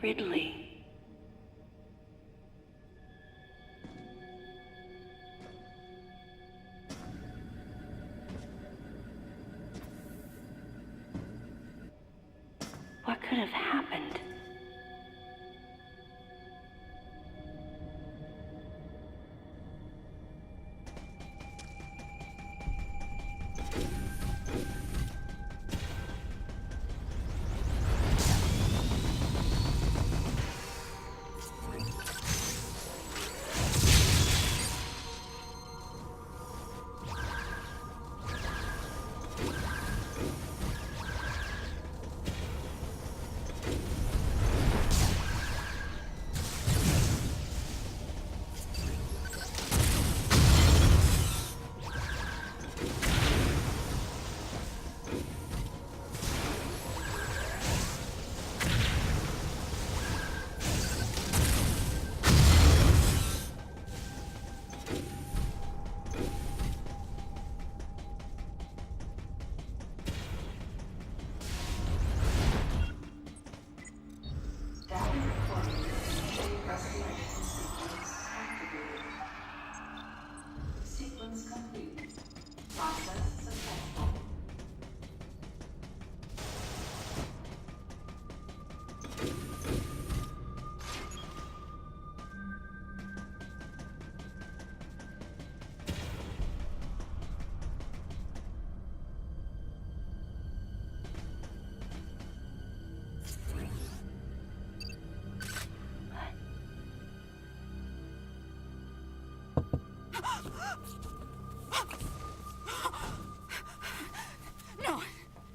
Ridley. What could have happened?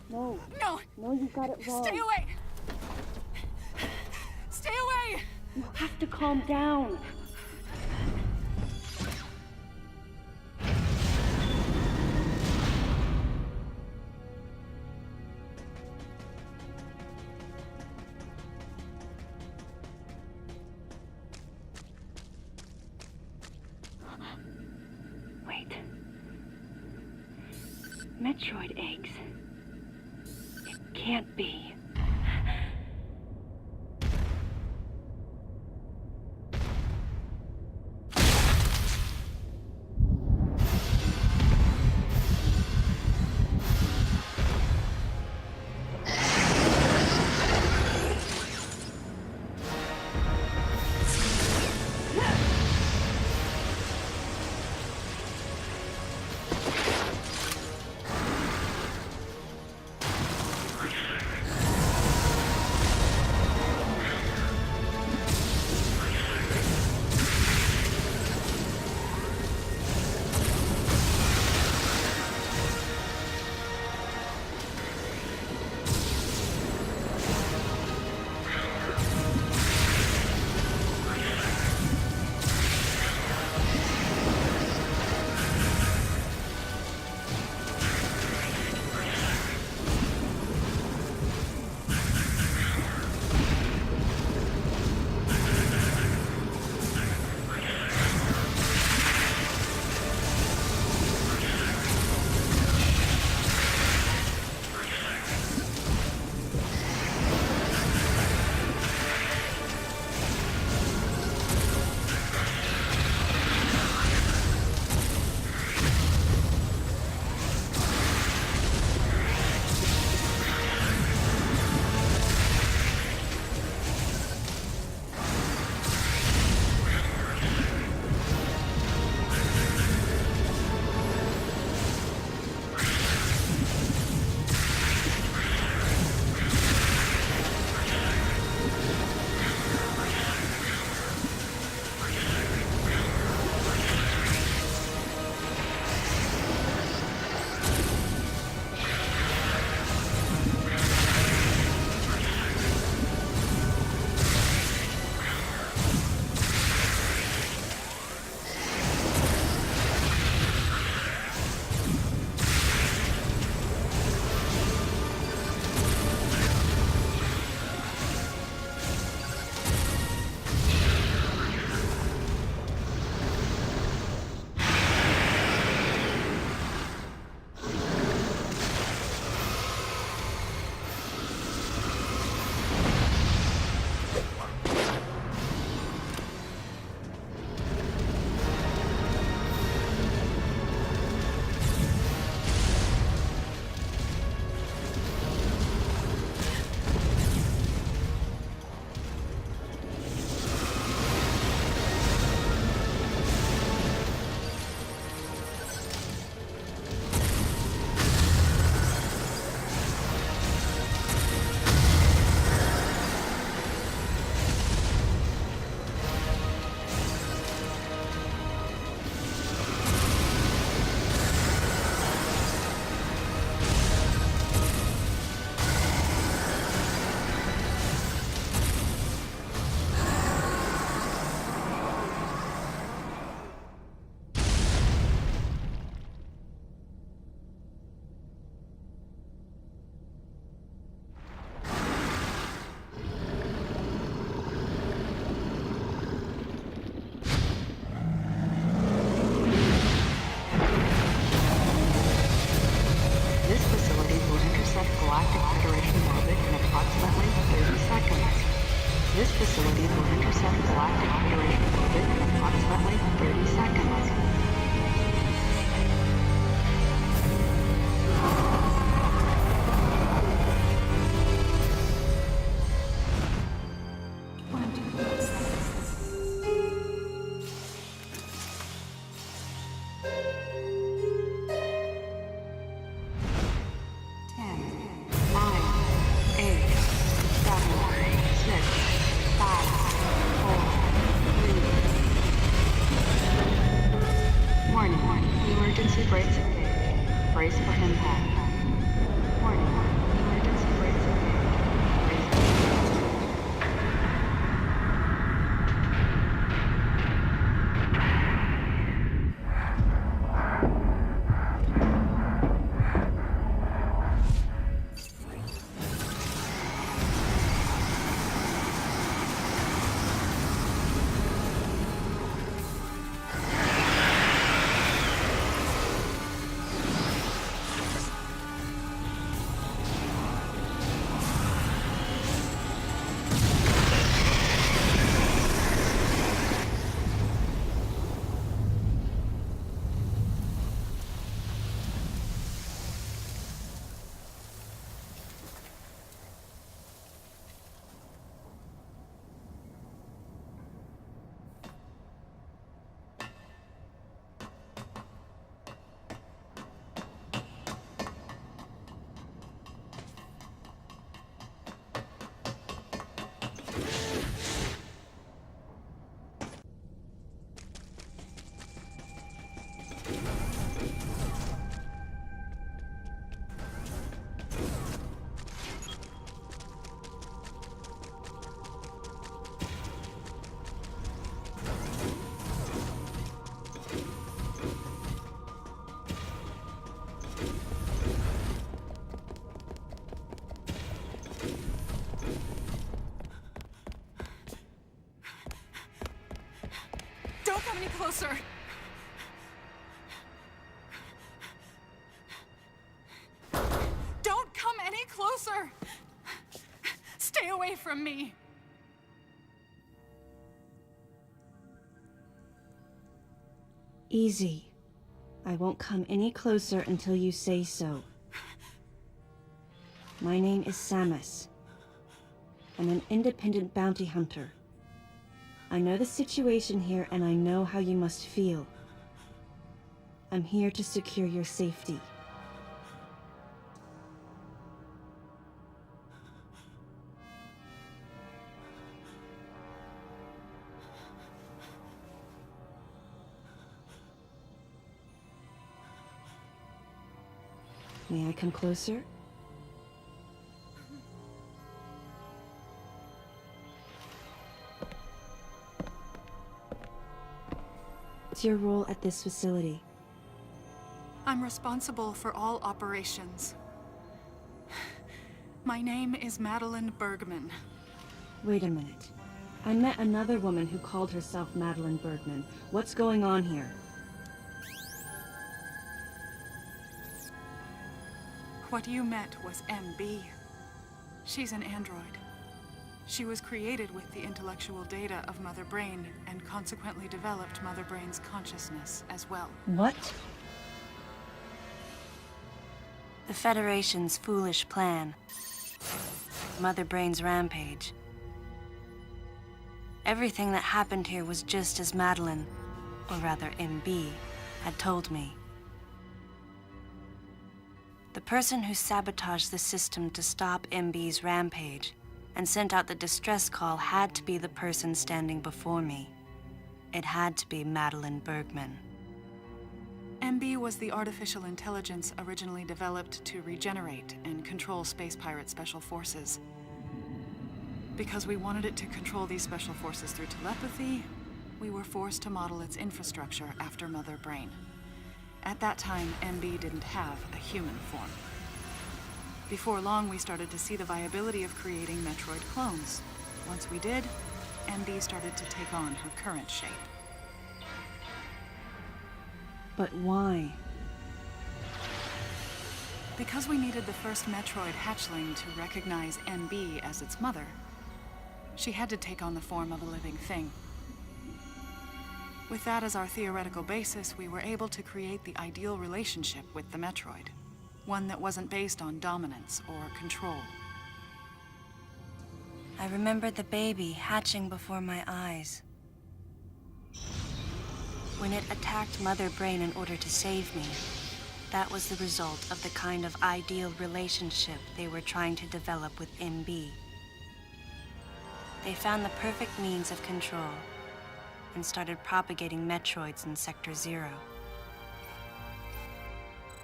No. No! No, you got it wrong. Stay away! Stay away! You have to calm down. Wait. Metroid eggs. It can't be. facilities will intercept galactic Federation orbit in approximately 30 seconds. Brace for impact. Warning. Emergency brakes engaged. Brace for impact. Don't come any closer! Don't come any closer! Stay away from me! Easy. I won't come any closer until you say so. My name is Samus. I'm an independent bounty hunter. I know the situation here, and I know how you must feel. I'm here to secure your safety. May I come closer? What's your role at this facility? I'm responsible for all operations. My name is Madeline Bergman. Wait a minute. I met another woman who called herself Madeline Bergman. What's going on here? What you met was MB. She's an android. She was created with the intellectual data of Mother Brain and consequently developed Mother Brain's consciousness as well. What? The Federation's foolish plan. Mother Brain's rampage. Everything that happened here was just as Madeline, or rather MB, had told me. The person who sabotaged the system to stop MB's rampage and sent out the distress call had to be the person standing before me. It had to be Madeline Bergman. MB was the artificial intelligence originally developed to regenerate and control space pirate special forces. Because we wanted it to control these special forces through telepathy, we were forced to model its infrastructure after Mother Brain. At that time, MB didn't have a human form. Before long, we started to see the viability of creating Metroid clones. Once we did, MB started to take on her current shape. But why? Because we needed the first Metroid hatchling to recognize MB as its mother. She had to take on the form of a living thing. With that as our theoretical basis, we were able to create the ideal relationship with the Metroid. One that wasn't based on dominance or control. I remember the baby hatching before my eyes. When it attacked Mother Brain in order to save me, that was the result of the kind of ideal relationship they were trying to develop with MB. They found the perfect means of control and started propagating Metroids in Sector 0.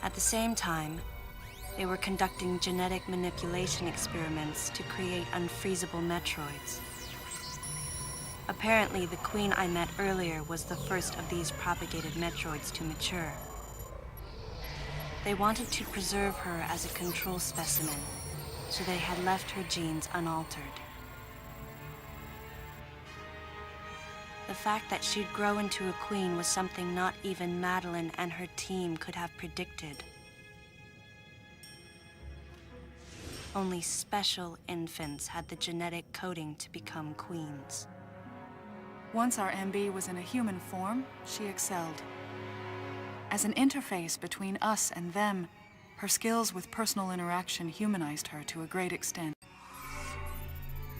At the same time, they were conducting genetic manipulation experiments to create unfreezable Metroids. Apparently, the queen I met earlier was the first of these propagated Metroids to mature. They wanted to preserve her as a control specimen, so they had left her genes unaltered. The fact that she'd grow into a queen was something not even Madeline and her team could have predicted. Only special infants had the genetic coding to become queens. Once our MB was in a human form, she excelled. As an interface between us and them, her skills with personal interaction humanized her to a great extent.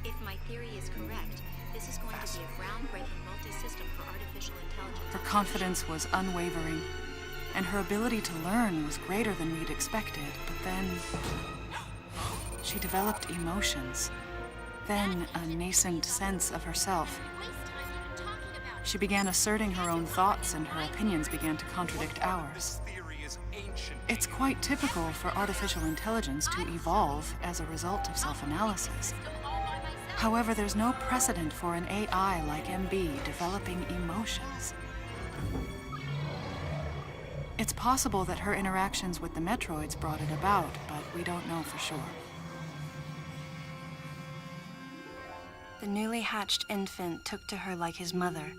If my theory is correct, this is going to be a groundbreaking multi-system for artificial intelligence. Her confidence was unwavering, and her ability to learn was greater than we'd expected. But then she developed emotions, then a nascent sense of herself. She began asserting her own thoughts, and her opinions began to contradict ours. It's quite typical for artificial intelligence to evolve as a result of self-analysis. However, there's no precedent for an AI like MB developing emotions. It's possible that her interactions with the Metroids brought it about, but we don't know for sure. The newly hatched infant took to her like his mother.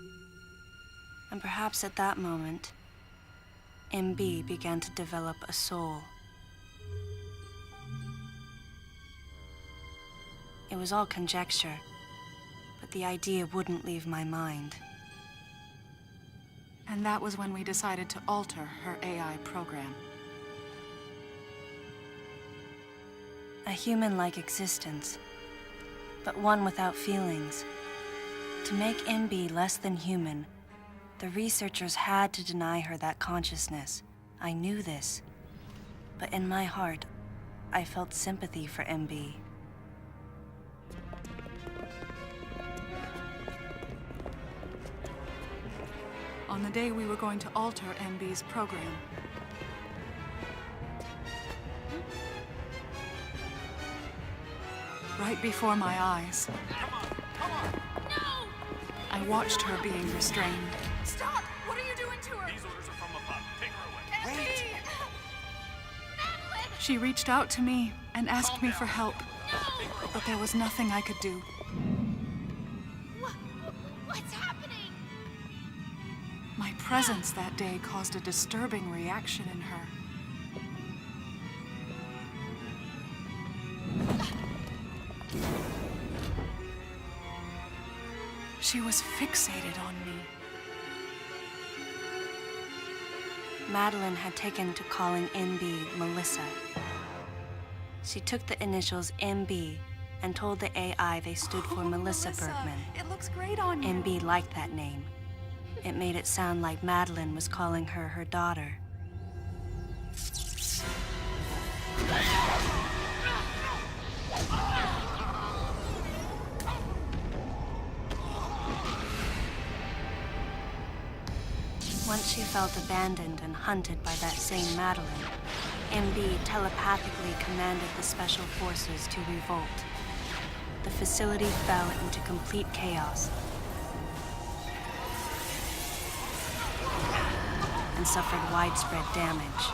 And perhaps at that moment, MB began to develop a soul. It was all conjecture, but the idea wouldn't leave my mind. And that was when we decided to alter her AI program. A human-like existence, but one without feelings. To make MB less than human, the researchers had to deny her that consciousness. I knew this, but in my heart, I felt sympathy for MB. On the day we were going to alter MB's program, right before my eyes, I watched her being restrained. Stop! What are you doing to her? These orders are from above. Take her away. Wait! She reached out to me and asked me for help, but there was nothing I could do. What's happening? My presence that day caused a disturbing reaction in her. She was fixated on me. Madeline had taken to calling MB Melissa. She took the initials MB and told the AI they stood for Melissa Bergman. It looks great on you. MB liked that name. It made it sound like Madeline was calling her her daughter. Once she felt abandoned and hunted by that same Madeline, MB telepathically commanded the special forces to revolt. The facility fell into complete chaos and suffered widespread damage.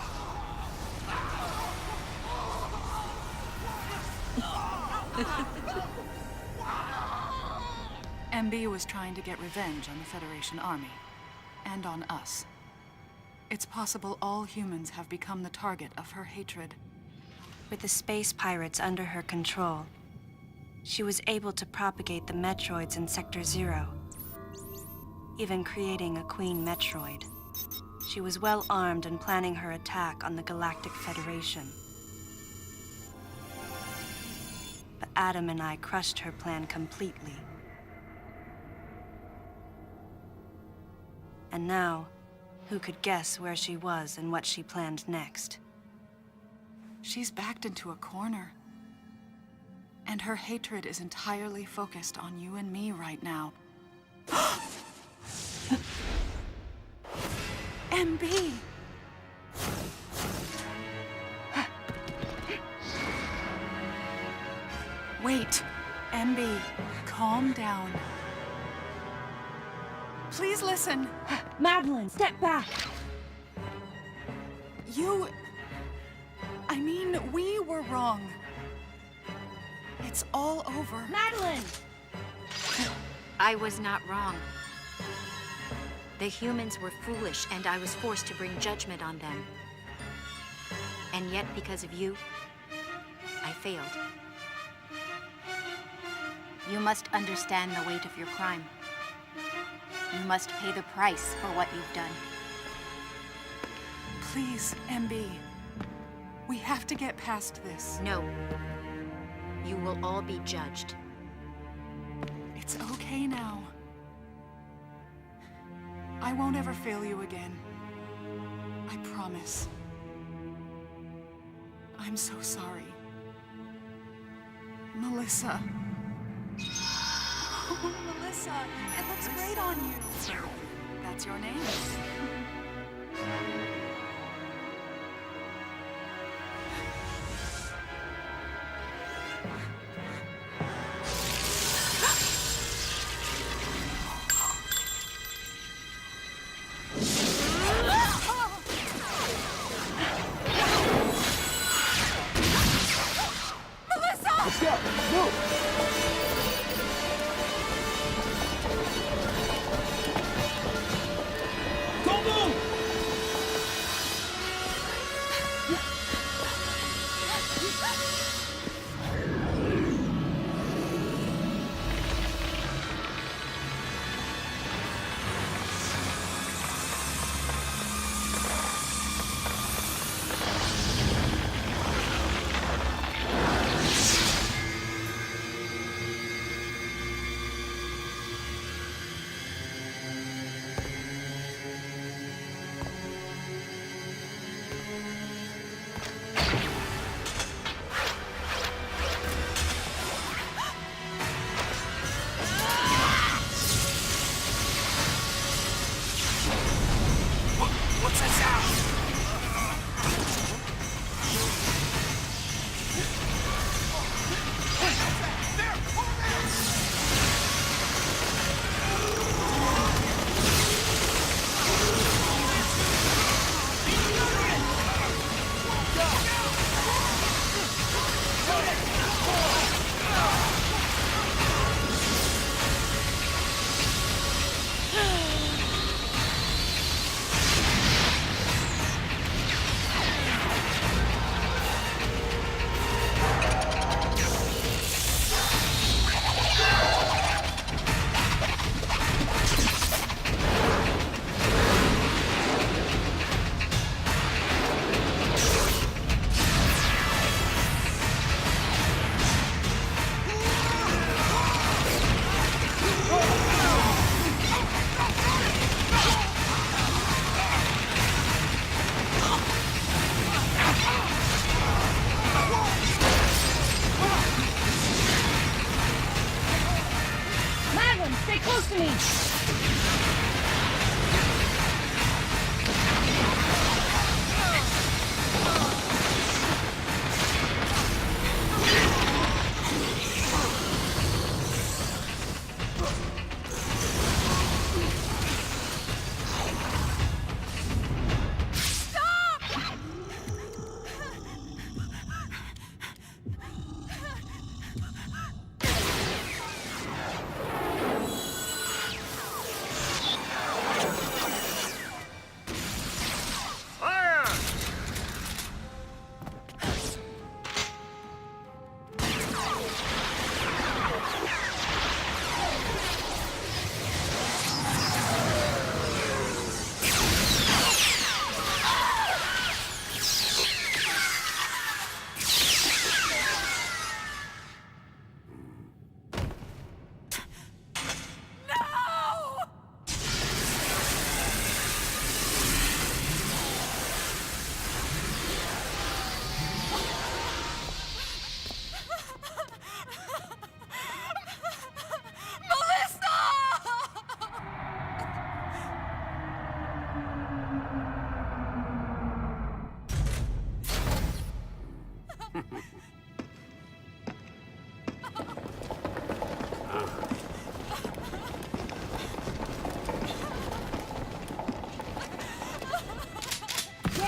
MB was trying to get revenge on the Federation Army, and on us. It's possible all humans have become the target of her hatred. With the space pirates under her control, She was able to propagate the Metroids in Sector 0, even creating a Queen Metroid. She was well armed and planning her attack on the Galactic Federation. But Adam and I crushed her plan completely. And now, who could guess where she was and what she planned next? She's backed into a corner. And her hatred is entirely focused on you and me right now. MB! Wait, MB, calm down. Please listen. Madeline, step back! We were wrong. It's all over. Madeline! I was not wrong. The humans were foolish, and I was forced to bring judgment on them. And yet, because of you, I failed. You must understand the weight of your crime. You must pay the price for what you've done. Please, MB. We have to get past this. No. You will all be judged. It's okay now. I won't ever fail you again. I promise. I'm so sorry. Melissa. Oh, Melissa, it looks great on you. That's your name. Let's go! Move! Go move! What's that sound? There! Over there! Madeline, stay close to me!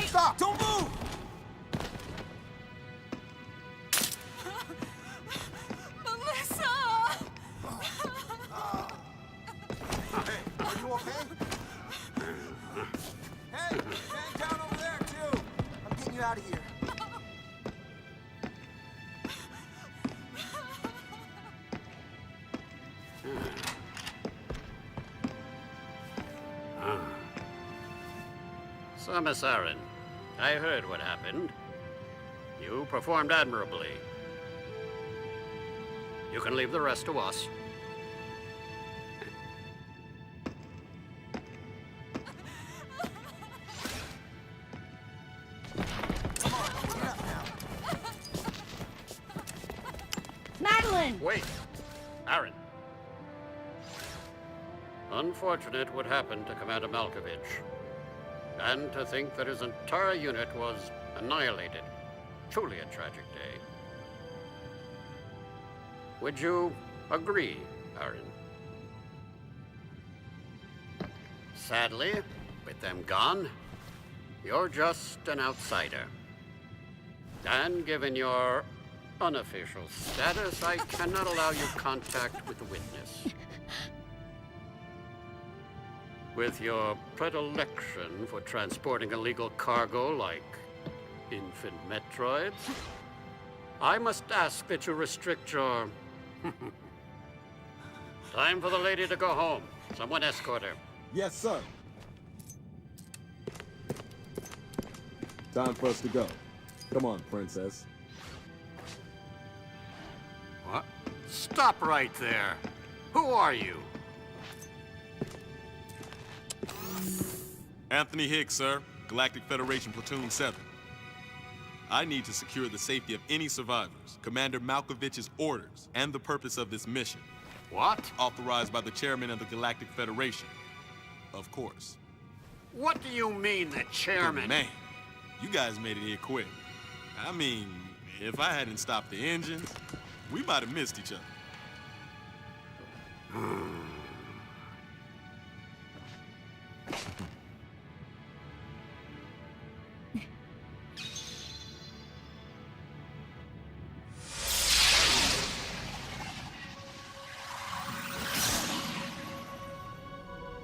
Stop! Don't move! Melissa! Hey, are you okay? Hey, hang down over there, too! I'm getting you out of here. So, Miss Aaron, I heard what happened. You performed admirably. You can leave the rest to us. Come on, get up now. Madeline! Wait, Aaron. Unfortunate what happened to Commander Malkovich. And to think that his entire unit was annihilated. Truly a tragic day. Would you agree, Aaron? Sadly, with them gone, you're just an outsider. And given your unofficial status, I cannot allow you contact with the witness. With your predilection for transporting illegal cargo like infant Metroids, I must ask that you restrict your... Time for the lady to go home. Someone escort her. Yes, sir. Time for us to go. Come on, princess. What? Stop right there. Who are you? Anthony Hicks, sir. Galactic Federation Platoon 7. I need to secure the safety of any survivors, Commander Malkovich's orders, and the purpose of this mission. What? Authorized by the chairman of the Galactic Federation. Of course. What do you mean, the chairman? But man, you guys made it here quick. I mean, if I hadn't stopped the engines, we might have missed each other.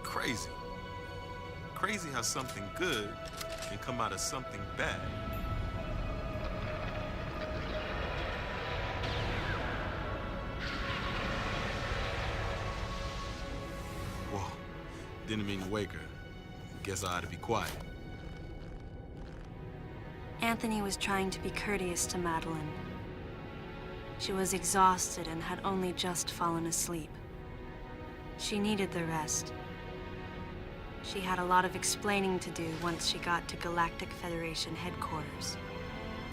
Crazy. Crazy how something good can come out of something bad. Whoa. Didn't mean to wake her. Guess I ought to be quiet. Anthony was trying to be courteous to Madeline. She was exhausted and had only just fallen asleep. She needed the rest. She had a lot of explaining to do once she got to Galactic Federation headquarters.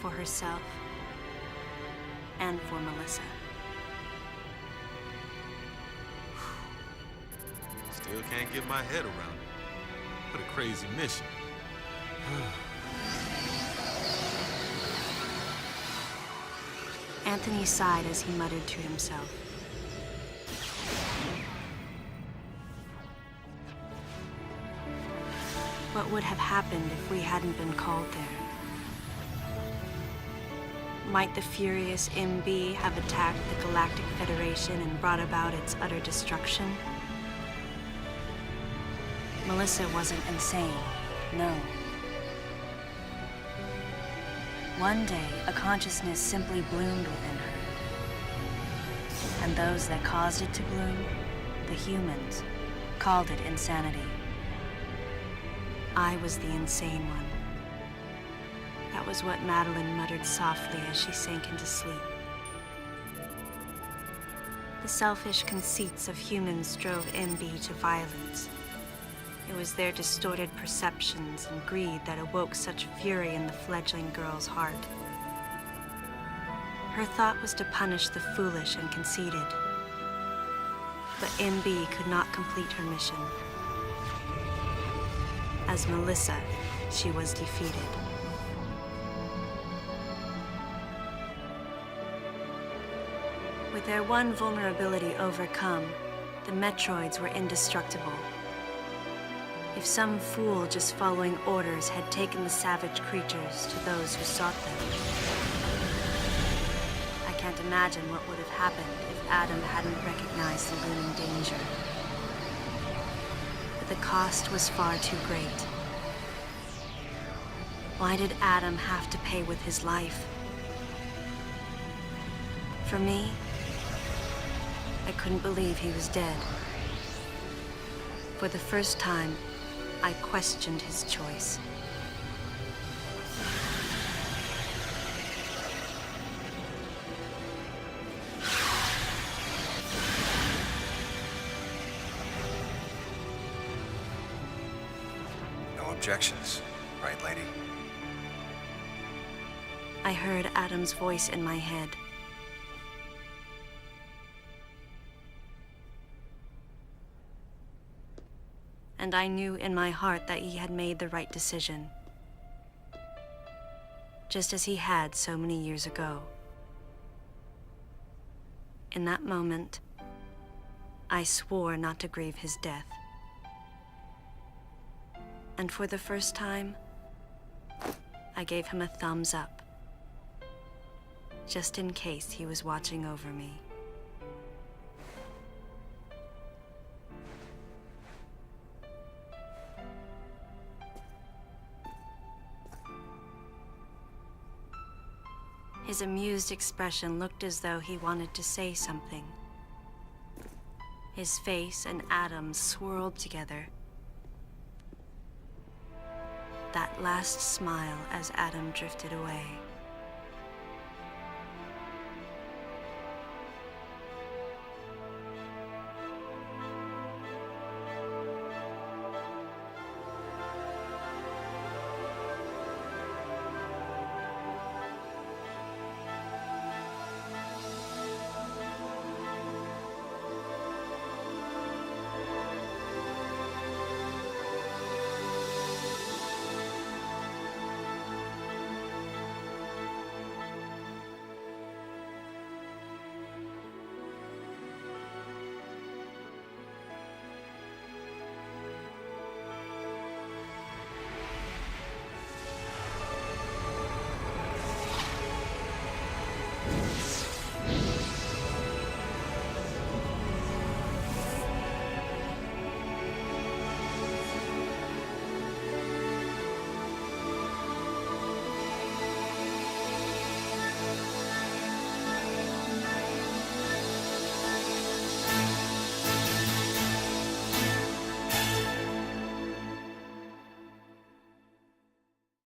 For herself. And for Melissa. Still can't get my head around it. What a crazy mission. Anthony sighed as he muttered to himself. What would have happened if we hadn't been called there? Might the furious MB have attacked the Galactic Federation and brought about its utter destruction? Melissa wasn't insane, no. One day, a consciousness simply bloomed within her. And those that caused it to bloom, the humans, called it insanity. I was the insane one. That was what Madeline muttered softly as she sank into sleep. The selfish conceits of humans drove MB to violence. It was their distorted perceptions and greed that awoke such fury in the fledgling girl's heart. Her thought was to punish the foolish and conceited. But MB could not complete her mission. As Melissa, she was defeated. With With their one vulnerability overcome, the Metroids were indestructible. If some fool just following orders had taken the savage creatures to those who sought them, I can't imagine what would have happened if Adam hadn't recognized the looming danger. But the cost was far too great. Why did Adam have to pay with his life? For me, I couldn't believe he was dead. For the first time, I questioned his choice. No objections, right, lady? I heard Adam's voice in my head. And I knew in my heart that he had made the right decision. Just as he had so many years ago. In that moment, I swore not to grieve his death. And for the first time, I gave him a thumbs up. Just in case he was watching over me. His amused expression looked as though he wanted to say something. His face and Adam's swirled together. That last smile as Adam drifted away.